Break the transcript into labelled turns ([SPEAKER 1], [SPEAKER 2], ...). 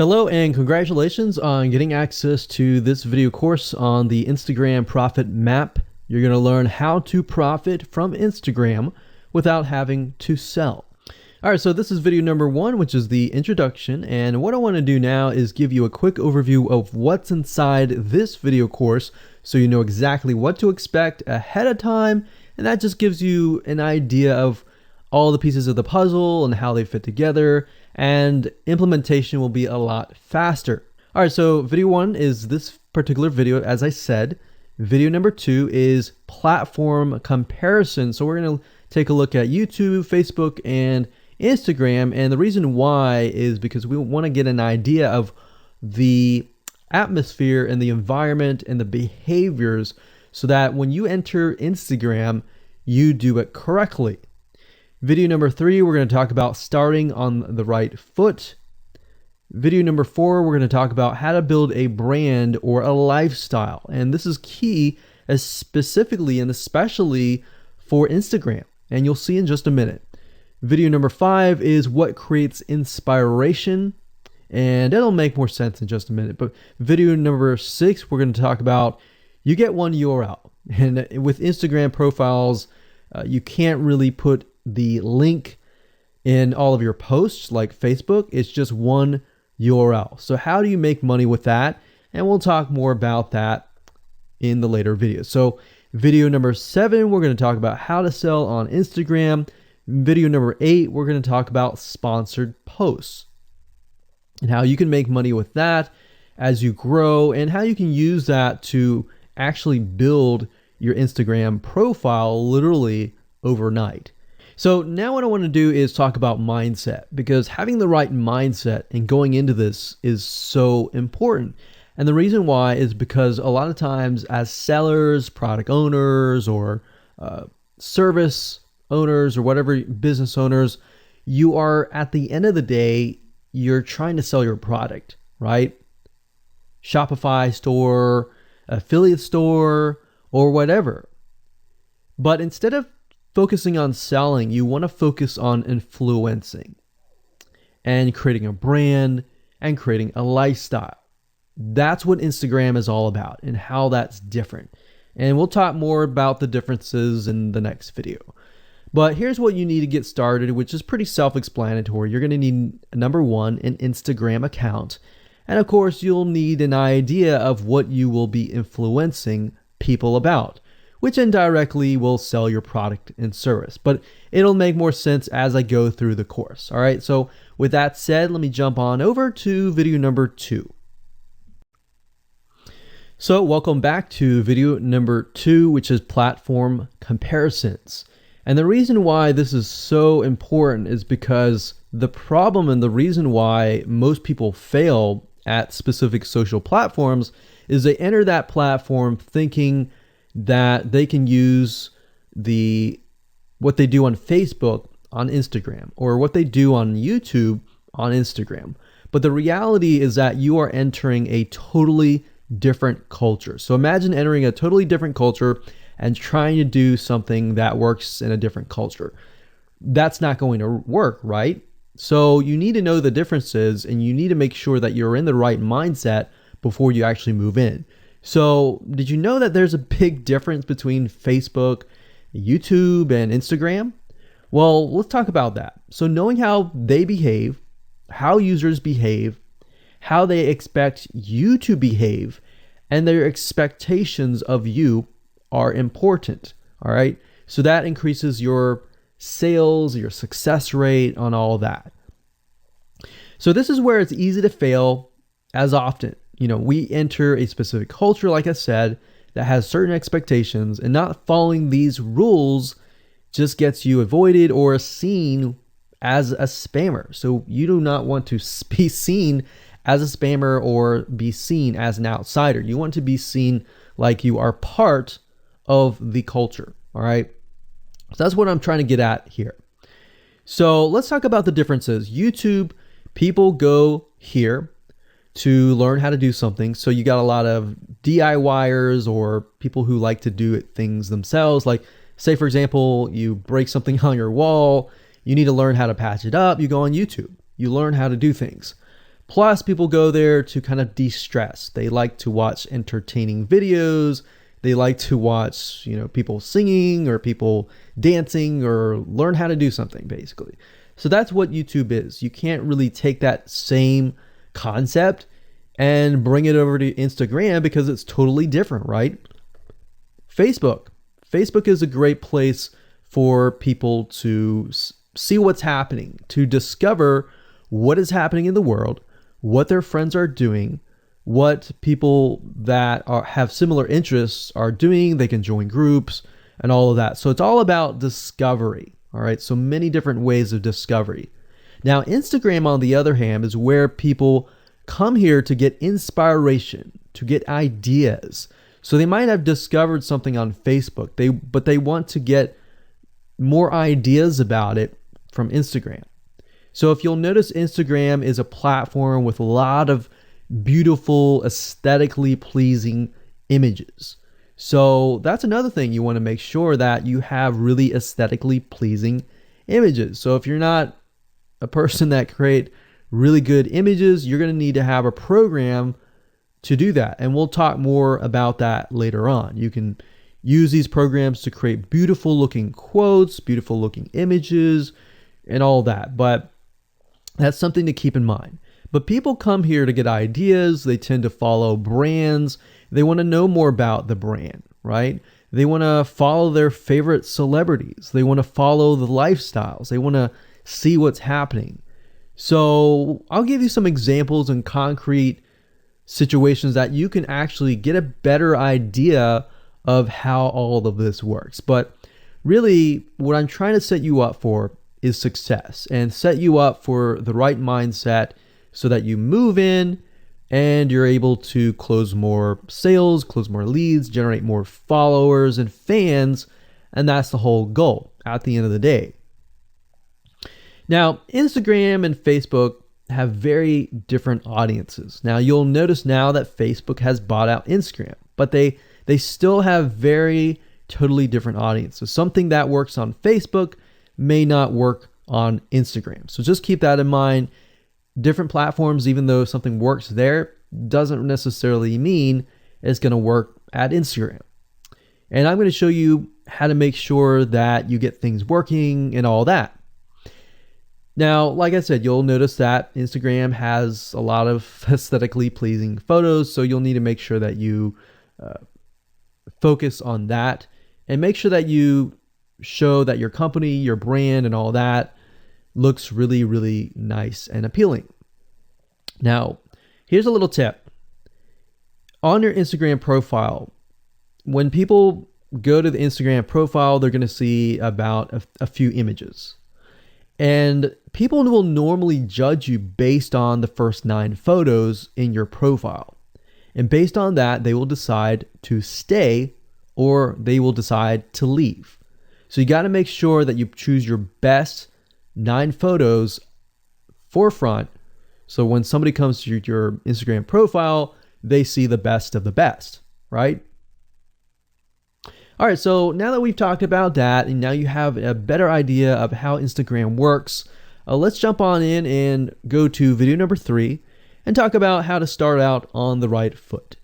[SPEAKER 1] Hello and congratulations on getting access to this video course on the Instagram Profit Map. You're going to learn how to profit from Instagram without having to sell. All right, so this is video number 1, which is the introduction. And what I want to do now is give you a quick overview of what's inside this video course so you know exactly what to expect ahead of time. And that just gives you an idea of all the pieces of the puzzle and how they fit together, and implementation will be a lot faster. All right, so video 1 is this particular video, as I said. Video number 2 is platform comparison. So we're going to take a look at YouTube, Facebook, and Instagram. And the reason why is because we want to get an idea of the atmosphere and the environment and the behaviors so that when you enter Instagram, you do it correctly. Video number 3, we're going to talk about starting on the right foot. Video number 4, we're going to talk about how to build a brand or a lifestyle. And this is key, as specifically and especially for Instagram. And you'll see in just a minute. Video number 5 is what creates inspiration. And it'll make more sense in just a minute. But video number 6, we're going to talk about you get one URL. And with Instagram profiles, you can't really put the link in all of your posts like Facebook. It's just one URL. So how do you make money with that? And we'll talk more about that in the later videos. So video number 7, we're going to talk about how to sell on Instagram. Video number 8, we're going to talk about sponsored posts and how you can make money with that as you grow, and how you can use that to actually build your Instagram profile literally overnight. So now what I want to do is talk about mindset, because having the right mindset and going into this is so important. And the reason why is because a lot of times as sellers, product owners, or service owners, or whatever, business owners, you are, at the end of the day, you're trying to sell your product, right? Shopify store, affiliate store, or whatever. But instead of focusing on selling, you want to focus on influencing and creating a brand and creating a lifestyle. That's what Instagram is all about and how that's different. And we'll talk more about the differences in the next video. But here's what you need to get started, which is pretty self-explanatory. You're going to need, number 1, an Instagram account. And of course, you'll need an idea of what you will be influencing people about, which indirectly will sell your product and service. But it'll make more sense as I go through the course. All right, so with that said, let me jump on over to video number 2. So welcome back to video number 2, which is platform comparisons. And the reason why this is so important is because the problem and the reason why most people fail at specific social platforms is they enter that platform thinking that they can use what they do on Facebook on Instagram, or what they do on YouTube on Instagram. But the reality is that you are entering a totally different culture. So imagine entering a totally different culture and trying to do something that works in a different culture. That's not going to work, right? So you need to know the differences, and you need to make sure that you're in the right mindset before you actually move in. So did you know that there's a big difference between Facebook, YouTube, and Instagram? Well, let's talk about that. So knowing how they behave, how users behave, how they expect you to behave, and their expectations of you are important. All right. So that increases your sales, your success rate on all of that. So this is where it's easy to fail as often. We enter a specific culture, like I said, that has certain expectations, and not following these rules just gets you avoided or seen as a spammer. So you do not want to be seen as a spammer or be seen as an outsider. You want to be seen like you are part of the culture. All right. So that's what I'm trying to get at here. So let's talk about the differences. YouTube, people go here to learn how to do something. So you got a lot of DIYers, or people who like to do things themselves. Like, say, for example, you break something on your wall, you need to learn how to patch it up. You go on YouTube, you learn how to do things. Plus, people go there to kind of de-stress. They like to watch entertaining videos. They like to watch, people singing or people dancing or learn how to do something, basically. So that's what YouTube is. You can't really take that same concept and bring it over to Instagram because it's totally different, right? Facebook is a great place for people to see what's happening, to discover what is happening in the world, what their friends are doing, what people that have similar interests are doing. They can join groups and all of that. So it's all about discovery. All right. So many different ways of discovery. Now, Instagram, on the other hand, is where people come here to get inspiration, to get ideas. So they might have discovered something on Facebook, but they want to get more ideas about it from Instagram. So if you'll notice, Instagram is a platform with a lot of beautiful, aesthetically pleasing images. So that's another thing. You want to make sure that you have really aesthetically pleasing images. So if you're not a person that create really good images, you're going to need to have a program to do that. And we'll talk more about that later on. You can use these programs to create beautiful looking quotes, beautiful looking images, and all that. But that's something to keep in mind. But people come here to get ideas. They tend to follow brands. They want to know more about the brand, right? They want to follow their favorite celebrities. They want to follow the lifestyles. They want to see what's happening. So I'll give you some examples and concrete situations that you can actually get a better idea of how all of this works. But really, what I'm trying to set you up for is success, and set you up for the right mindset so that you move in and you're able to close more sales, close more leads, generate more followers and fans. And that's the whole goal at the end of the day. Now, Instagram and Facebook have very different audiences. Now, you'll notice now that Facebook has bought out Instagram, but they still have very totally different audiences. Something that works on Facebook may not work on Instagram. So just keep that in mind. Different platforms, even though something works there, doesn't necessarily mean it's going to work at Instagram. And I'm going to show you how to make sure that you get things working and all that. Now, like I said, you'll notice that Instagram has a lot of aesthetically pleasing photos, so you'll need to make sure that you focus on that and make sure that you show that your company, your brand, and all that looks really, really nice and appealing. Now, here's a little tip. On your Instagram profile, when people go to the Instagram profile, they're going to see about a few images. And people will normally judge you based on the first 9 photos in your profile. And based on that, they will decide to stay or they will decide to leave. So you got to make sure that you choose your best 9 photos forefront. So when somebody comes to your Instagram profile, they see the best of the best, right? All right, so now that we've talked about that, and now you have a better idea of how Instagram works, let's jump on in and go to video number 3 and talk about how to start out on the right foot.